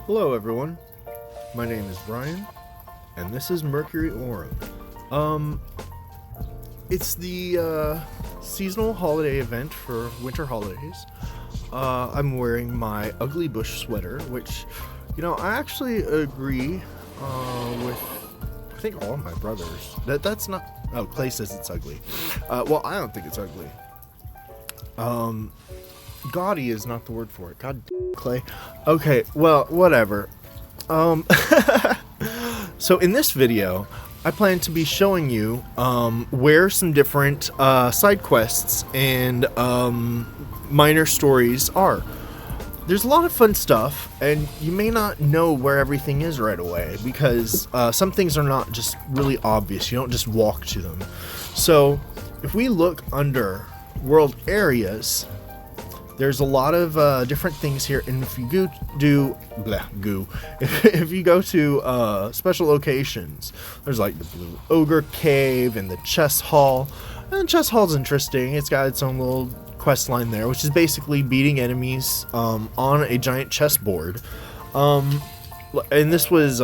Hello everyone, my name is Brian, and this is Mercury Aurum. It's the seasonal holiday event for winter holidays. I'm wearing my ugly bush sweater, which, I actually agree with, I think, all of my brothers. That's not, oh, Clay says it's ugly. Well, I don't think it's ugly. Gaudy is not the word for it. God damn, Clay. Okay, well, whatever. So in this video, I plan to be showing you where some different side quests and minor stories are. There's a lot of fun stuff, and you may not know where everything is right away, because some things are not just really obvious. You don't just walk to them. So if we look under world areas, there's a lot of different things here, and if you if you go to special locations, there's like the Blue Ogre Cave and the Chess Hall. And the Chess Hall's interesting. It's got its own little quest line there, which is basically beating enemies on a giant chessboard. And this was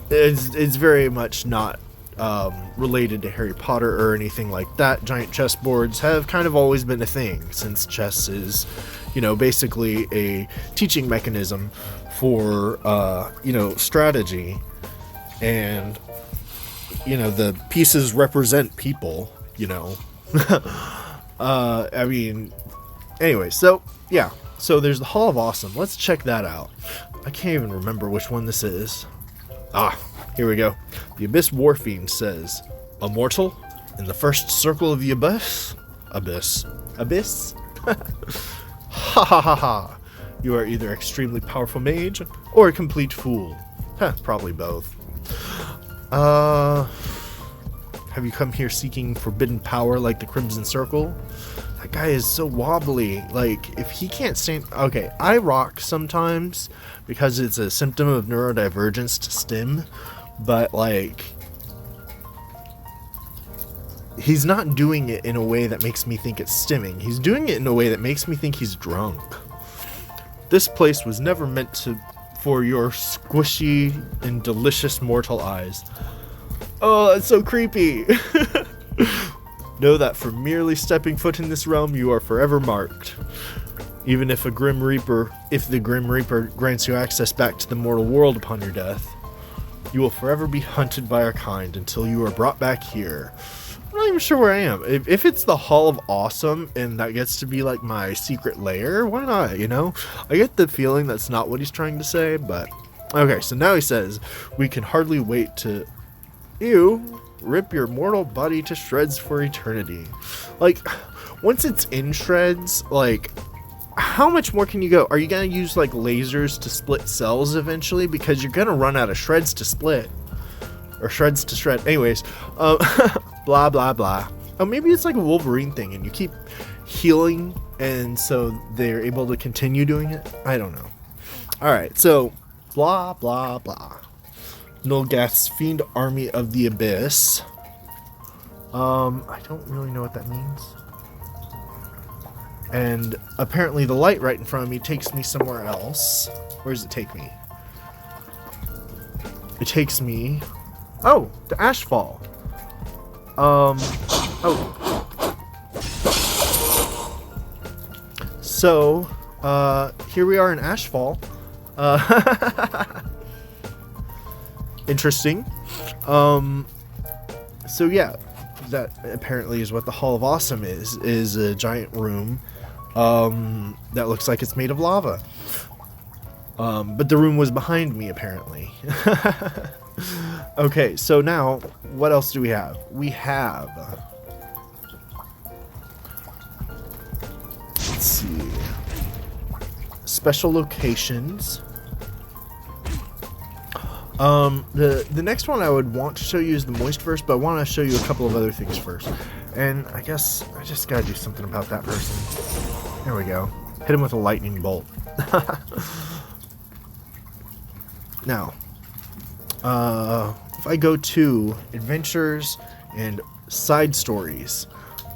it's very much not related to Harry Potter or anything like that. Giant chessboards have kind of always been a thing, since chess is, basically a teaching mechanism for, strategy. And, the pieces represent people, anyway, so, yeah. So there's the Hall of Awesome. Let's check that out. I can't even remember which one this is. Here we go. The Abyss Warfiend says, "A mortal in the first circle of the abyss? Abyss? Ha ha ha ha. You are either extremely powerful mage or a complete fool." Probably both. Have you come here seeking forbidden power like the Crimson Circle? That guy is so wobbly. Like, if he can't stand... Okay, I rock sometimes because it's a symptom of neurodivergence to stim. But, like, he's not doing it in a way that makes me think it's stimming. He's doing it in a way that makes me think he's drunk. This place was never meant for your squishy and delicious mortal eyes. Oh, that's so creepy. Know that for merely stepping foot in this realm, you are forever marked. Even if the Grim Reaper grants you access back to the mortal world upon your death, you will forever be hunted by our kind until you are brought back here. I'm not even sure where I am. If it's the Hall of Awesome and that gets to be like my secret lair, why not, I get the feeling that's not what he's trying to say, but... Okay, so now he says, "We can hardly wait to... rip your mortal body to shreds for eternity." Like, once it's in shreds, like... How much more can you go? Are you going to use, like, lasers to split cells eventually? Because you're going to run out of shreds to split. Or shreds to shred. Anyways. Blah, blah, blah. Oh, maybe it's like a Wolverine thing and you keep healing and so they're able to continue doing it? I don't know. Alright, so, blah, blah, blah. Nulgath's Fiend Army of the Abyss. I don't really know what that means. And apparently the light right in front of me takes me somewhere else. Where does it take me? It takes me... Oh, to Ashfall. So, here we are in Ashfall. Interesting. So yeah, that apparently is what the Hall of Awesome is a giant room that looks like it's made of lava. But the room was behind me, apparently. Okay, so now, what else do we have? We have... Let's see... Special locations. The next one I would want to show you is the Moistverse, but I want to show you a couple of other things first. And I guess I just gotta do something about that person. There we go. Hit him with a lightning bolt. Now, if I go to adventures and side stories,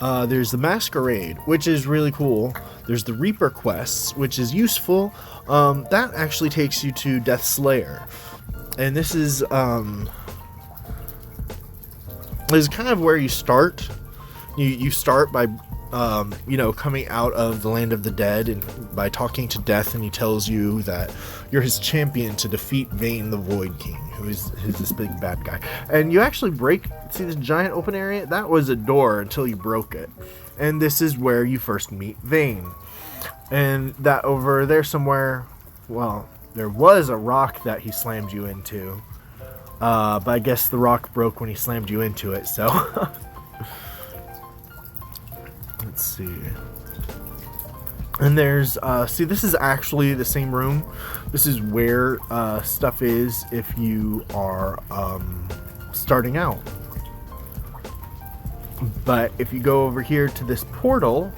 There's the Masquerade, which is really cool. There's the Reaper quests, which is useful. That actually takes you to Death's Lair. And this is kind of where you start. You start by, coming out of the land of the dead and by talking to Death, and he tells you that you're his champion to defeat Vayne the Void King, who's this big bad guy. And you actually see this giant open area? That was a door until you broke it. And this is where you first meet Vayne. And that over there somewhere, well, there was a rock that he slammed you into. But I guess the rock broke when he slammed you into it, so... Let's see. And there's, this is actually the same room. This is where stuff is if you are starting out. But if you go over here to this portal,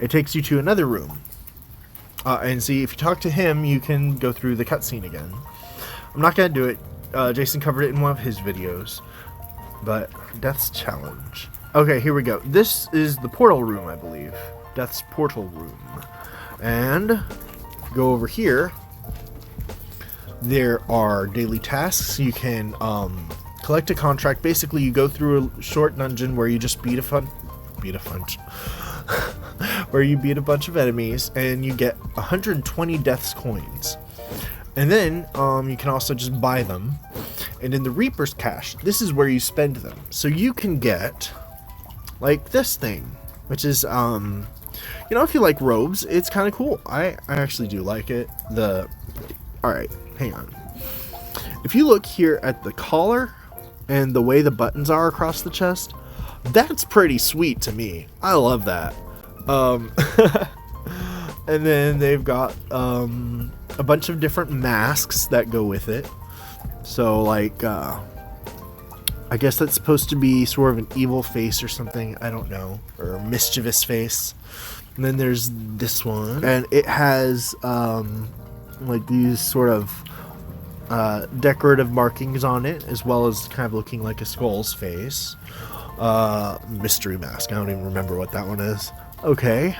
it takes you to another room. And see, if you talk to him, you can go through the cutscene again. I'm not going to do it. Jason covered it in one of his videos. But Death's Challenge. Okay, here we go. This is the portal room, I believe. Death's portal room. And go over here. There are daily tasks. You can collect a contract. Basically, you go through a short dungeon where you just beat a where you beat a bunch of enemies, and you get 120 Death's coins. And then you can also just buy them. And in the Reaper's Cache, this is where you spend them. So you can get, like, this thing, which is, if you like robes, it's kind of cool. I actually do like it. Alright, hang on. If you look here at the collar and the way the buttons are across the chest, that's pretty sweet to me. I love that. And then they've got a bunch of different masks that go with it. So, like, I guess that's supposed to be sort of an evil face or something. I don't know. Or a mischievous face. And then there's this one. And it has, like, these sort of decorative markings on it, as well as kind of looking like a skull's face. Mystery mask. I don't even remember what that one is. Okay.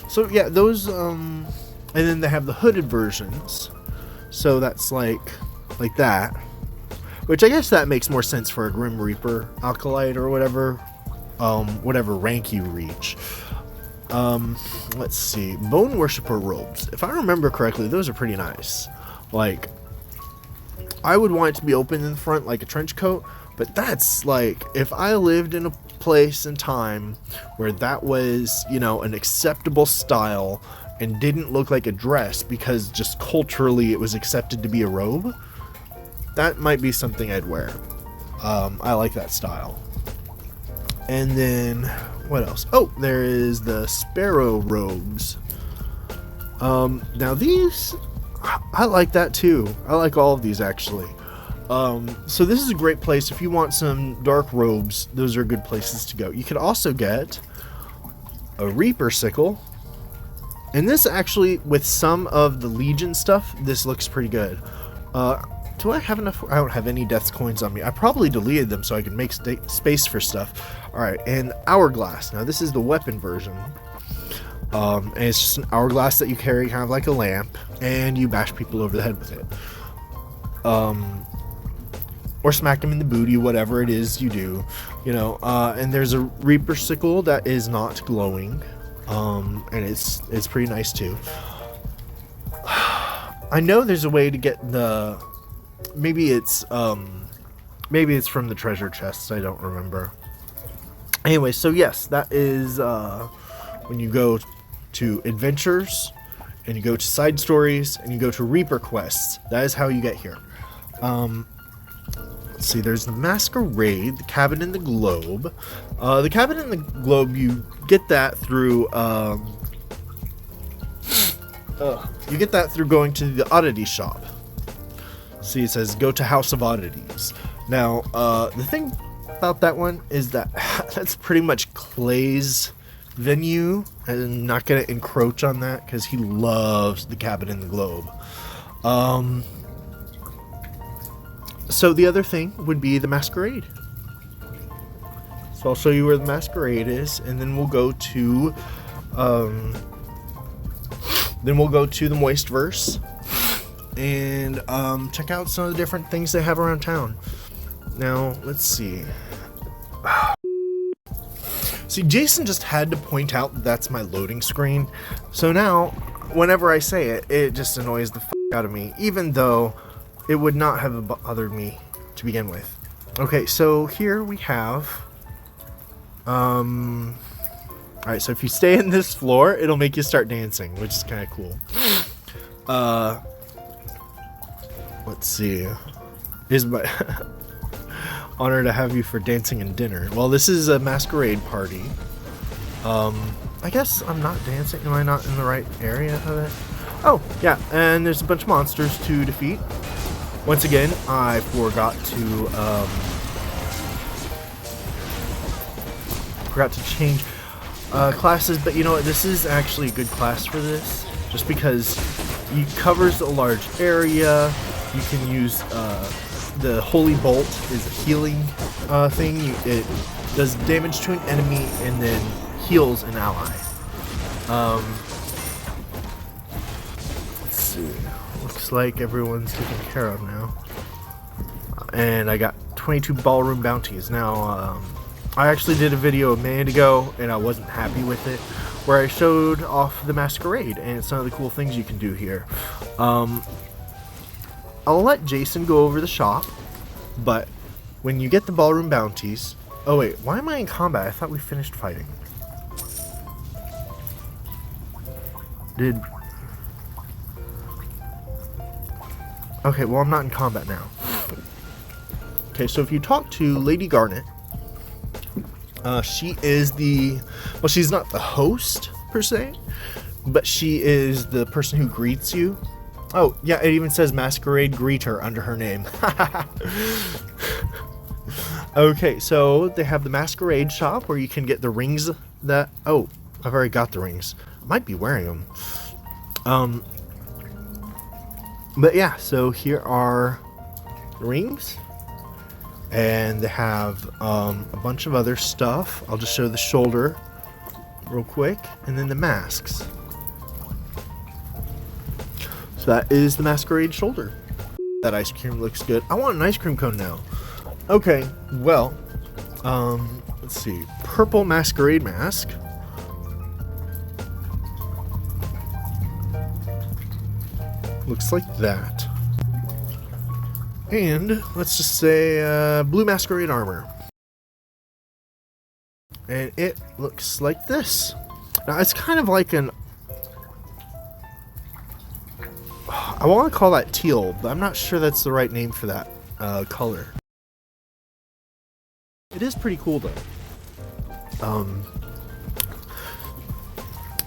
So, yeah, those, and then they have the hooded versions. So that's like that. Which I guess that makes more sense for a Grim Reaper Acolyte or whatever. Whatever rank you reach. Let's see. Bone Worshipper robes. If I remember correctly, those are pretty nice. Like, I would want it to be open in the front like a trench coat. But that's like, if I lived in a place and time where that was, an acceptable style and didn't look like a dress because just culturally it was accepted to be a robe, that might be something I'd wear. I like that style. And then, what else? Oh, there is the Sparrow robes. Now these, I like that too. I like all of these actually. So this is a great place if you want some dark robes. Those are good places to go. You could also get a Reaper sickle. And this actually, with some of the Legion stuff, this looks pretty good. Do I have enough? I don't have any Death's coins on me. I probably deleted them so I can make space for stuff. Alright, and Hourglass. Now this is the weapon version. And it's just an hourglass that you carry kind of like a lamp, and you bash people over the head with it. Or smack them in the booty, whatever it is you do, and there's a Reaper sickle that is not glowing, and it's pretty nice too. I know there's a way to get maybe it's from the treasure chests, I don't remember. Anyway, so yes, that is when you go to adventures, and you go to side stories, and you go to Reaper quests. That is how you get here. Let's see, there's the Masquerade, the Cabin in the Globe. The Cabin in the Globe, you get that through, going to the oddity shop. See, it says, go to House of Oddities. Now, the thing about that one is that that's pretty much Clay's venue. I'm not going to encroach on that, because he loves the Cabin in the Globe. So the other thing would be the Masquerade. So I'll show you where the Masquerade is, and then we'll go to the Moistverse and check out some of the different things they have around town. Now, let's see. See, Jason just had to point out that that's my loading screen. So now, whenever I say it, it just annoys the f*** out of me, even though it would not have bothered me to begin with. Okay, so here we have... Alright, so if you stay in this floor, it'll make you start dancing, which is kind of cool. Let's see. It is my honor to have you for dancing and dinner. Well, this is a masquerade party. I guess I'm not dancing. Am I not in the right area of it? Oh, yeah, and there's a bunch of monsters to defeat. Once again, I forgot to change classes, but you know what, this is actually a good class for this, just because it covers a large area. You can use the Holy Bolt is a healing thing. It does damage to an enemy and then heals an ally. Let's see, looks like everyone's taken care of now, and I got 22 ballroom bounties. Now I actually did a video a minute ago, and I wasn't happy with it, where I showed off the Masquerade and some of the cool things you can do here. I'll let Jason go over the shop, but when you get the ballroom bounties... Oh wait, why am I in combat? I thought we finished fighting. Okay, well, I'm not in combat now. Okay, so if you talk to Lady Garnet, she is the... Well, she's not the host, per se, but she is the person who greets you. Oh, yeah, it even says Masquerade Greeter under her name. Okay, so they have the Masquerade shop where you can get the rings that... Oh, I've already got the rings. I might be wearing them. But yeah, so here are the rings. And they have a bunch of other stuff. I'll just show the shoulder real quick. And then the masks. So that is the Masquerade shoulder. That ice cream looks good. I want an ice cream cone now. Okay, well, let's see. Purple Masquerade mask. Looks like that. And let's just say blue Masquerade armor. And it looks like this. Now it's kind of like an... I want to call that teal, but I'm not sure that's the right name for that color. It is pretty cool though.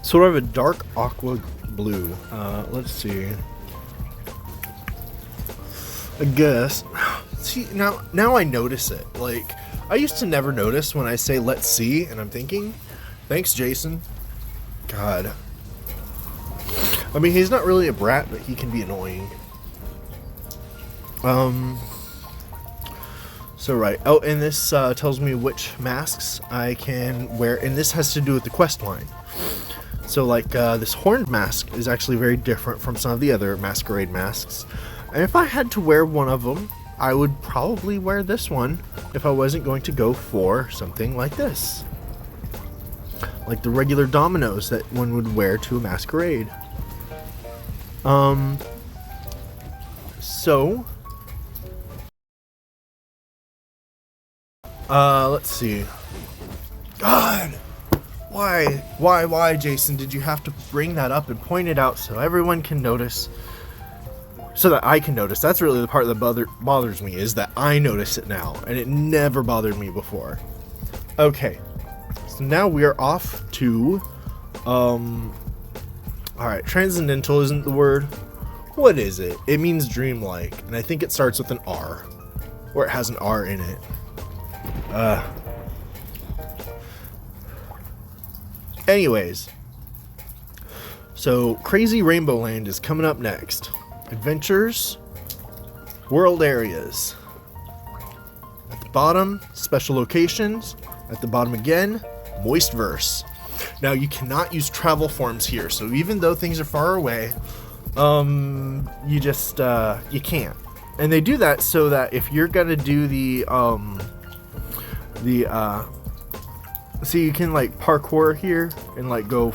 Sort of a dark aqua blue. Let's see. I guess. See, now I notice it. Like, I used to never notice when I say let's see, and I'm thinking, thanks, Jason. God. I mean, he's not really a brat, but he can be annoying. So right. Oh, and this tells me which masks I can wear, and this has to do with the quest line. So like this horned mask is actually very different from some of the other masquerade masks. And if I had to wear one of them, I would probably wear this one if I wasn't going to go for something like this. Like the regular dominoes that one would wear to a masquerade. So let's see. God! Why, Jason, did you have to bring that up and point it out so everyone can notice? So that I can notice. That's really the part that bothers me, is that I notice it now, and it never bothered me before. Okay, so now we are off to, alright, transcendental isn't the word. What is it? It means dreamlike, and I think it starts with an R, or it has an R in it. Anyways, so Crazy Rainbow Land is coming up next. Adventures, world areas. bottom, special locations. At the bottom again, Moistverse. Now you cannot use travel forms here, so even though things are far away, you just you can't. And they do that so that if you're gonna do so you can like parkour here and like go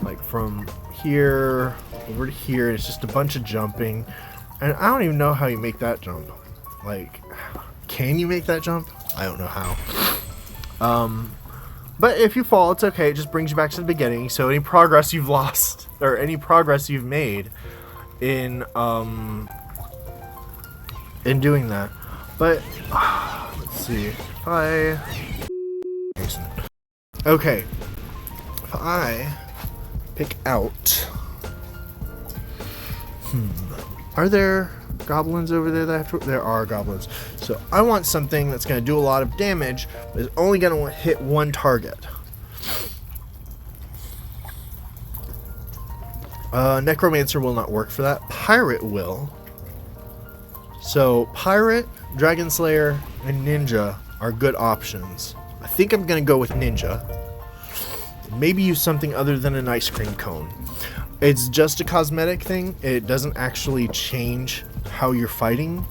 like from here over to here, and it's just a bunch of jumping. And I don't even know how you make that jump. Like, can you make that jump? I don't know how. But if you fall, it's okay. It just brings you back to the beginning. So any progress you've lost or any progress you've made in doing that. But let's see. Okay. If I pick out, are there goblins over there that I have to? There are goblins. So I want something that's going to do a lot of damage, but is only going to hit one target. Necromancer will not work for that. Pirate will. So Pirate, Dragon Slayer, and Ninja are good options. I think I'm going to go with Ninja. Maybe use something other than an ice cream cone. It's just a cosmetic thing. It doesn't actually change how you're fighting.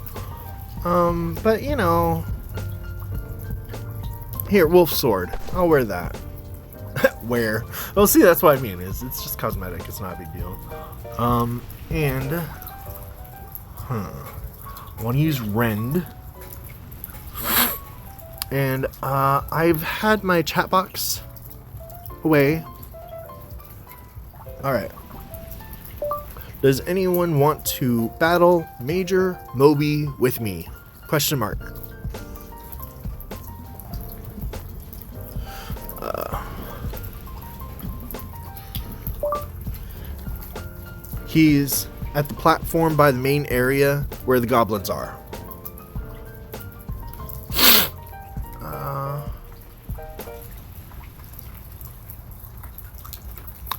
But you know, here, wolf sword. I'll wear that. Wear. Well, see, that's what I mean. It's just cosmetic. It's not a big deal. And I want to use Rend. And I've had my chat box away. All right. Does anyone want to battle Major Moby with me? Question mark. He's at the platform by the main area where the goblins are.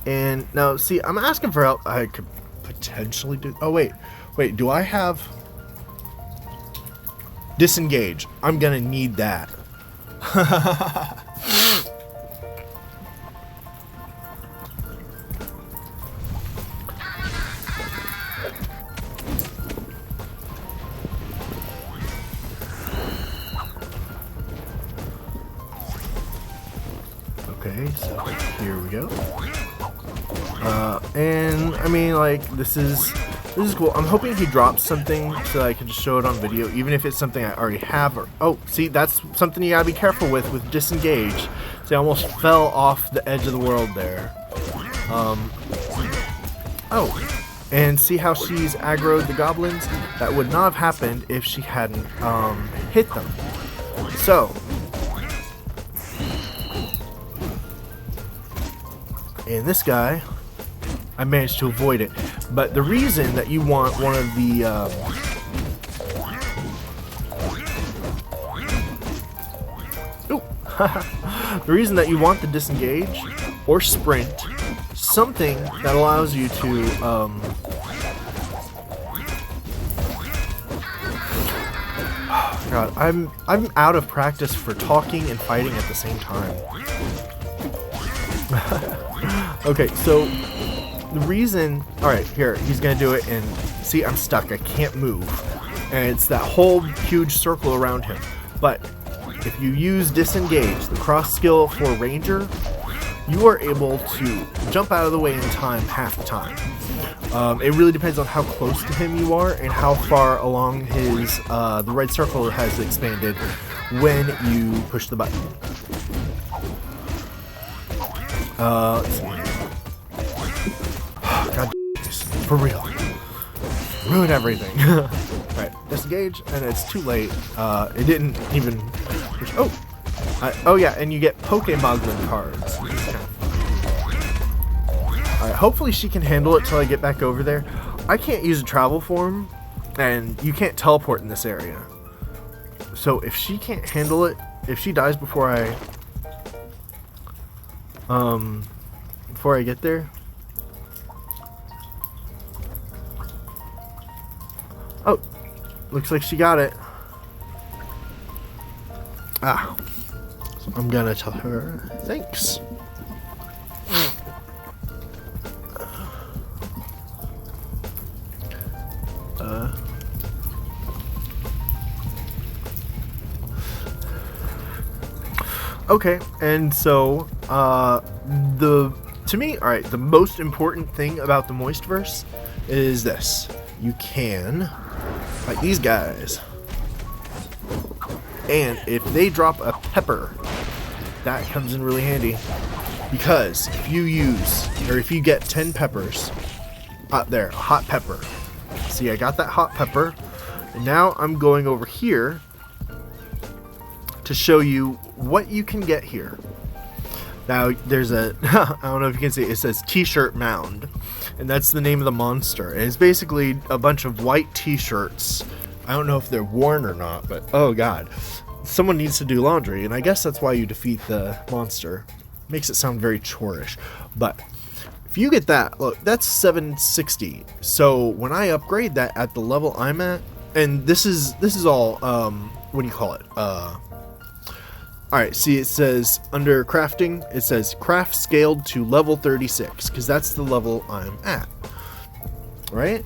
And now, see, I'm asking for help. I could potentially do... Oh, wait. Do I have... Disengage. I'm gonna need that. Okay, so here we go. And I mean, like, this is cool. I'm hoping he drops something so that I can just show it on video, even if it's something I already have. Or oh, see, that's something you gotta be careful with disengage. See, I almost fell off the edge of the world there. Oh, and see how she's aggroed the goblins? That would not have happened if she hadn't hit them. So. And this guy, I managed to avoid it. But the reason that you want one of the... the reason that you want the disengage or sprint, something that allows you to... God, I'm out of practice for talking and fighting at the same time. Okay, so the reason... Alright, here, he's gonna do it, and see, I'm stuck. I can't move. And it's that whole huge circle around him. But if you use disengage, the cross skill for Ranger, you are able to jump out of the way in time half the time. It really depends on how close to him you are and how far along his the right circle has expanded when you push the button. Let's see. God, for real. Ruin everything. Alright, disengage, and it's too late. It didn't even... Oh yeah, and you get Pokemon cards. Alright, hopefully she can handle it till I get back over there. I can't use a travel form, and you can't teleport in this area. So if she can't handle it, if she dies before I get there. Oh, looks like she got it. So I'm gonna tell her thanks. Okay, and so to me, all right, the most important thing about the Moistverse is this: you can fight these guys, and if they drop a pepper, that comes in really handy, because if you get 10 peppers, there, hot pepper. See, I got that hot pepper, and now I'm going over here to show you what you can get here. Now, there's I don't know if you can see, it says T-shirt mound, and that's the name of the monster. And it's basically a bunch of white T-shirts. I don't know if they're worn or not, but oh god. Someone needs to do laundry, and I guess that's why you defeat the monster. Makes it sound very chorish. But if you get that, look, that's 760. So when I upgrade that at the level I'm at, and this is all, what do you call it? Alright, see, it says under crafting, it says craft scaled to level 36, because that's the level I'm at. Right?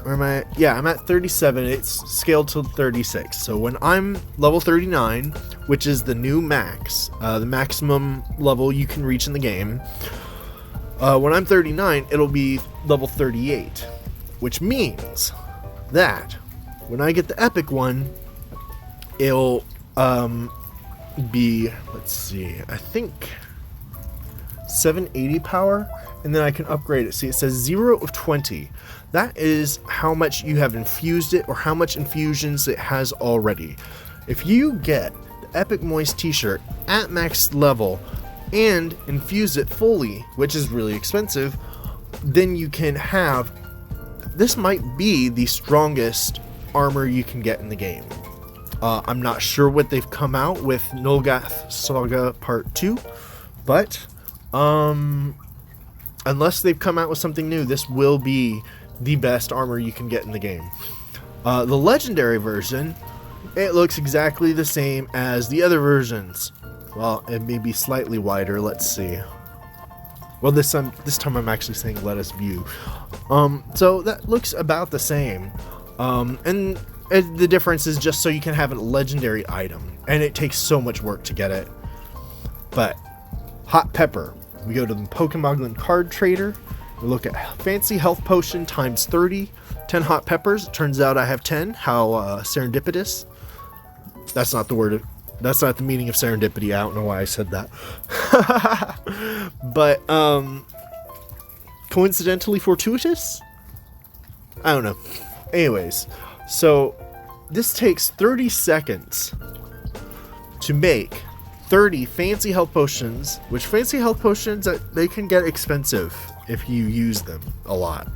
Where am I? Yeah, I'm at 37. It's scaled to 36. So when I'm level 39, which is the new max, the maximum level you can reach in the game, when I'm 39, it'll be level 38, which means that when I get the epic one, it'll be, let's see, I think 780 power, and then I can upgrade it. See, it says 0 of 20. That is how much you have infused it, or how much infusions it has already. If you get the Epic Moist t-shirt at max level and infuse it fully, which is really expensive, then you can have, this might be the strongest armor you can get in the game. I'm not sure what they've come out with Nulgath Saga Part 2, but unless they've come out with something new, this will be the best armor you can get in the game. The legendary version, it looks exactly the same as the other versions. Well, it may be slightly wider. Let's see. Well, this time I'm actually saying let us view. So that looks about the same. And the difference is just so you can have a legendary item, and it takes so much work to get it. But hot pepper, we go to the Pokemon card trader, we look at fancy health potion times 30, 10 hot peppers. It turns out I have 10. How serendipitous. That's not the word, that's not the meaning of serendipity. I don't know why I said that. But coincidentally fortuitous? I don't know. Anyways, so this takes 30 seconds to make 30 fancy health potions, which fancy health potions, they can get expensive if you use them a lot.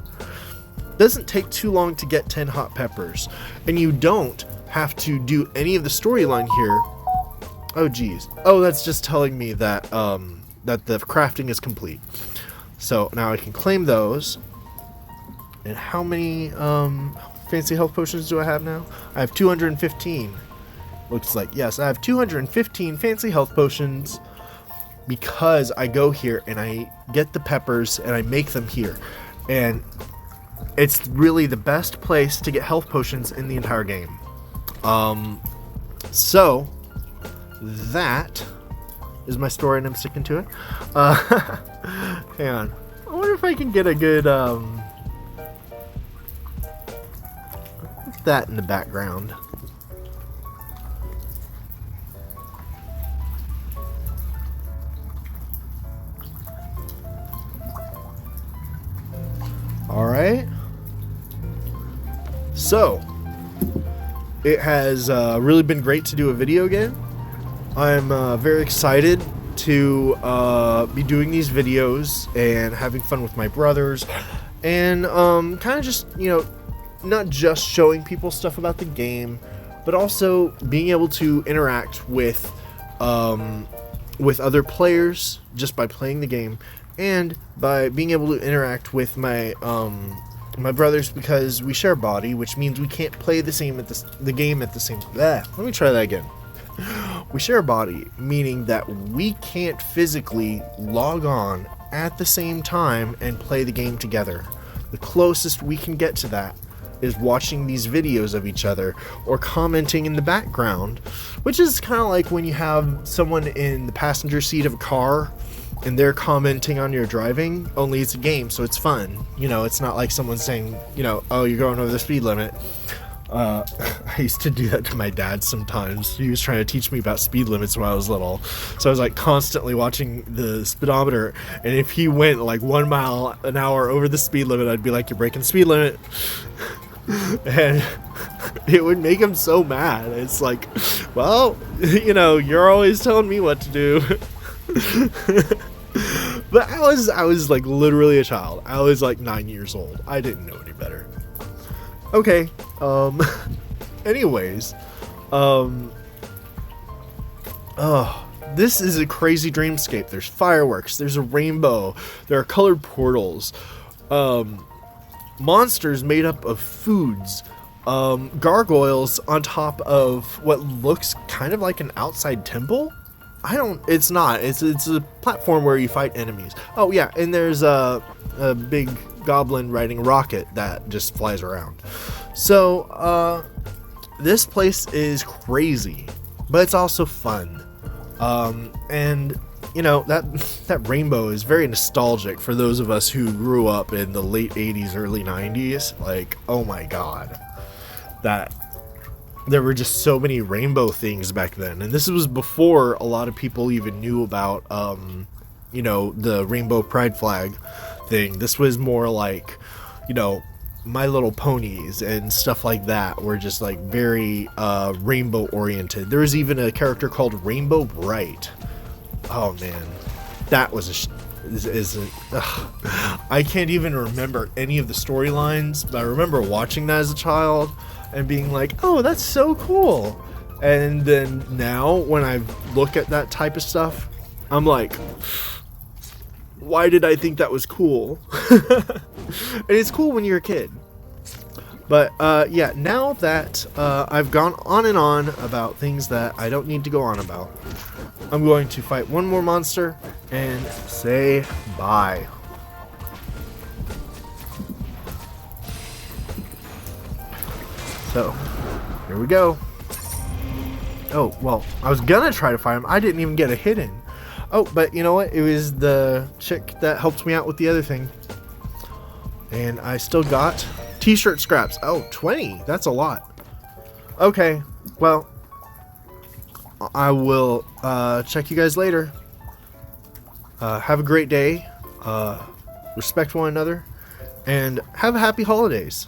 Doesn't take too long to get 10 hot peppers, and you don't have to do any of the storyline here. Oh geez. Oh, that's just telling me that that the crafting is complete. So now I can claim those. And how many fancy health potions do I have now? I have 215. Looks like, yes, I have 215 fancy health potions because I go here and I get the peppers and I make them here. And it's really the best place to get health potions in the entire game. So that is my story, and I'm sticking to it. Hang on. I wonder if I can get a good that in the background. Alright. So, it has really been great to do a video again. I'm very excited to be doing these videos and having fun with my brothers. And kind of just, you know, not just showing people stuff about the game, but also being able to interact with other players just by playing the game, and by being able to interact with my my brothers, because we share body, which means we can't play the game at the same. Let me try that again. We share a body, meaning that we can't physically log on at the same time and play the game together. The closest we can get to that is watching these videos of each other or commenting in the background, which is kind of like when you have someone in the passenger seat of a car and they're commenting on your driving, only it's a game, so it's fun. You know, it's not like someone saying, you know, oh, you're going over the speed limit. I used to do that to my dad sometimes. He was trying to teach me about speed limits when I was little. So I was like constantly watching the speedometer, and if he went like 1 mile an hour over the speed limit, I'd be like, you're breaking the speed limit. And it would make him so mad. It's like, well, you know, you're always telling me what to do. But I was like literally a child. I was like 9 years old. I didn't know any better. Okay, anyways, this is a crazy dreamscape. There's fireworks, there's a rainbow, there are colored portals, monsters made up of foods, gargoyles on top of what looks kind of like an outside temple. It's not, it's a platform where you fight enemies. Oh yeah, and there's a big goblin riding a rocket that just flies around. So this place is crazy, but it's also fun. And you know, that rainbow is very nostalgic for those of us who grew up in the late 80s, early 90s. Like, oh my god, that there were just so many rainbow things back then. And this was before a lot of people even knew about you know, the rainbow pride flag thing. This was more like, you know, My Little Ponies and stuff like that were just like very rainbow oriented. There was even a character called Rainbow Bright. Oh man, that was I can't even remember any of the storylines, but I remember watching that as a child and being like, oh, that's so cool. And then now when I look at that type of stuff, I'm like, why did I think that was cool? And it's cool when you're a kid. But yeah, now that I've gone on and on about things that I don't need to go on about, I'm going to fight one more monster and say bye. So, here we go. Oh, well, I was gonna try to fight him. I didn't even get a hit in. Oh, but you know what? It was the chick that helped me out with the other thing. And I still got t-shirt scraps. Oh, 20. That's a lot. Okay, well, I will check you guys later. Have a great day. Respect one another. And have a happy holidays.